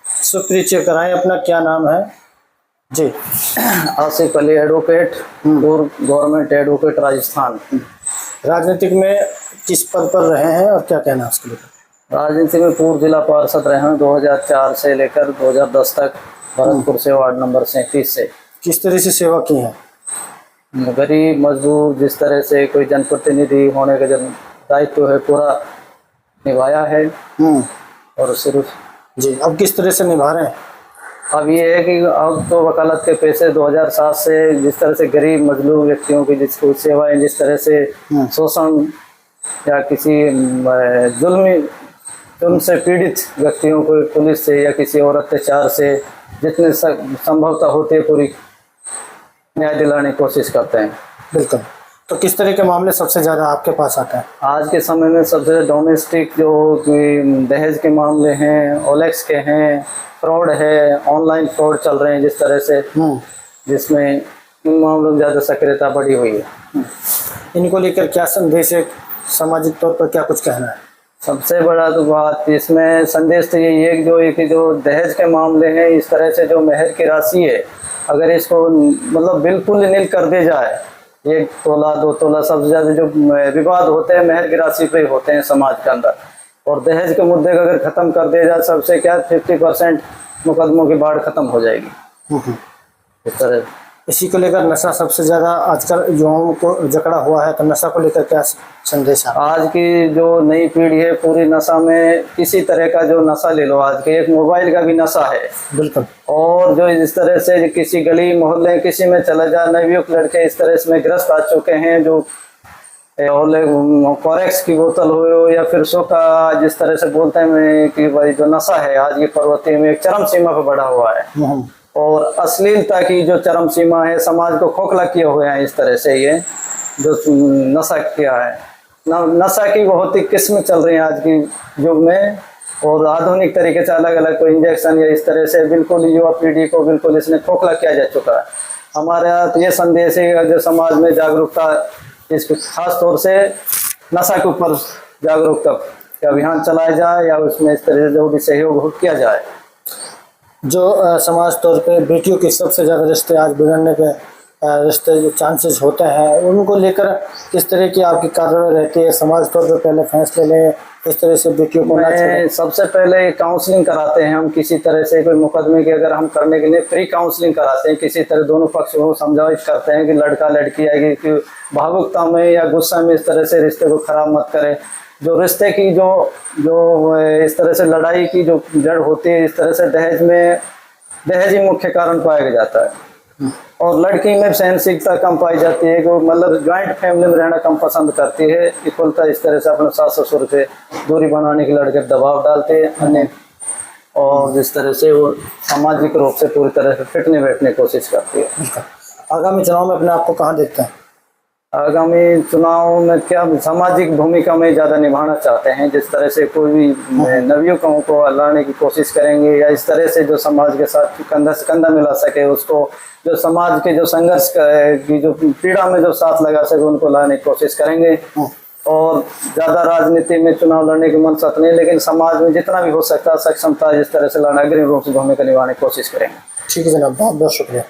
सुपरिचय कराएं, अपना क्या नाम है जी? Asif Ali advocate, government advocate Rajasthan. राजनीतिक में किस पद पर रहे हैं और क्या कहना है उसके लिए? राजनीति में पूर्व जिला पार्षद रहे हैं 2004 से लेकर 2010 तक, भरतपुर से, वार्ड नंबर 37 से। किस तरह से सेवा की है? गरीब मजदूर जिस तरह से कोई जनप्रतिनिधि होने का जो दायित्व है पूरा निभाया है। और सिर्फ जी, अब किस तरह से निभा रहे हैं? अब ये है कि अब तो वकालत के पैसे 2007 से जिस तरह से गरीब मजलूम व्यक्तियों की जिसको सेवाएं, जिस तरह से शोषण या किसी जुल्म से पीड़ित व्यक्तियों को पुलिस से या किसी और अत्याचार से जितने संभवता होती है पूरी न्याय दिलाने की कोशिश करते हैं। बिल्कुल। तो किस तरह के मामले सबसे ज़्यादा आपके पास आते हैं? आज के समय में सबसे डोमेस्टिक जो दहेज के मामले हैं, ओलेक्स के हैं, फ्रॉड है, ऑनलाइन फ्रॉड चल रहे हैं जिस तरह से, जिसमें इन मामलों में ज़्यादा सक्रियता बढ़ी हुई है। इनको लेकर क्या संदेश है, सामाजिक तौर पर क्या कुछ कहना है? सबसे बड़ा तो बात इसमें संदेश तो यही है कि जो दहेज के मामले हैं, इस तरह से जो मेहर की राशि है, अगर इसको मतलब बिल्कुल नील कर दिया जाए, 1 तोला 2 तोला, सबसे ज़्यादा जो विवाद होते हैं मेहर की राशि पे होते हैं समाज के अंदर, और दहेज के मुद्दे को अगर ख़त्म कर दिया जाए, सबसे क्या 50% मुकदमों की बाढ़ ख़त्म हो जाएगी। इस तरह इसी को लेकर नशा सबसे ज़्यादा आजकल युवाओं को जकड़ा हुआ है, तो नशा को लेकर क्या संदेश है? आज की जो नई पीढ़ी है पूरी नशा में, किसी तरह का जो नशा ले लो, आज के एक मोबाइल का भी नशा है। बिल्कुल। और जो इस तरह से किसी गली मोहल्ले किसी में चला जाए, नवयुवक लड़के इस तरह से ग्रस्त आ चुके हैं, जो कोरेक्स की बोतल हो या फिर सोका, जिस तरह से बोलते हैं कि भाई जो नशा है आज ये प्रवृत्ति में एक चरम सीमा पर बढ़ा हुआ है। और अश्लीलता की जो चरम सीमा है, समाज को खोखला किए हुए हैं इस तरह से ये जो नशा किया है। नशा की बहुत ही किस्म चल रही है आज की युग में, और आधुनिक तरीके से अलग अलग कोई इंजेक्शन या इस तरह से बिल्कुल युवा पीढ़ी को बिल्कुल इसने खोखला किया जा चुका है। हमारा तो ये संदेश है जो समाज में जागरूकता, इसको खास तौर से नशा के ऊपर जागरूकता का अभियान चलाया जाए या उसमें इस तरह से जो भी सहयोग किया जाए। जो समाज तौर पे बेटियों के सबसे ज़्यादा रिश्ते आज बिगड़ने के रिश्ते जो चांसेस होते हैं, उनको लेकर किस तरह की आपकी कार्रवाई रहती है? समाज तौर पे पहले फैसले लें, किस तरह से बेटियों को सबसे पहले काउंसलिंग कराते हैं हम, किसी तरह से कोई मुकदमे की अगर हम करने के लिए फ्री काउंसलिंग कराते हैं, किसी तरह दोनों पक्ष को समझाइश करते हैं कि लड़का लड़की आएगी कि भावुकता में या गुस्सा में इस तरह से रिश्ते को खराब मत करें। जो रिश्ते की जो इस तरह से लड़ाई की जो जड़ होती है, इस तरह से दहेज ही मुख्य कारण पाया जाता है। और लड़की में सहनशीलता कम पाई जाती है, वो मतलब ज्वाइंट फैमिली में रहना कम पसंद करती है। इक्वलता इस तरह से अपने सास ससुर से दूरी बनाने के लड़के दबाव डालते हैं अन्य, और जिस तरह से वो सामाजिक रूप से पूरी तरह से फिट नहीं बैठने की कोशिश करती है। आगामी चुनाव में अपने आप को कहाँ देखते हैं? आगामी चुनाव में क्या सामाजिक भूमिका में ज़्यादा निभाना चाहते हैं, जिस तरह से कोई भी नवयुवकों को लाने की कोशिश करेंगे या इस तरह से जो समाज के साथ कंधा से कंधा मिला सके, उसको जो समाज के जो संघर्ष की जो पीड़ा में जो साथ लगा सके उनको लाने की कोशिश करेंगे। और ज़्यादा राजनीति में चुनाव लड़ने की मनसा नहीं, लेकिन समाज में जितना भी हो सकता है सक्षमता जिस तरह से लाना अग्रिम रूप से भूमिका निभाने की कोशिश करेंगे। ठीक है जनाब, बहुत बहुत शुक्रिया।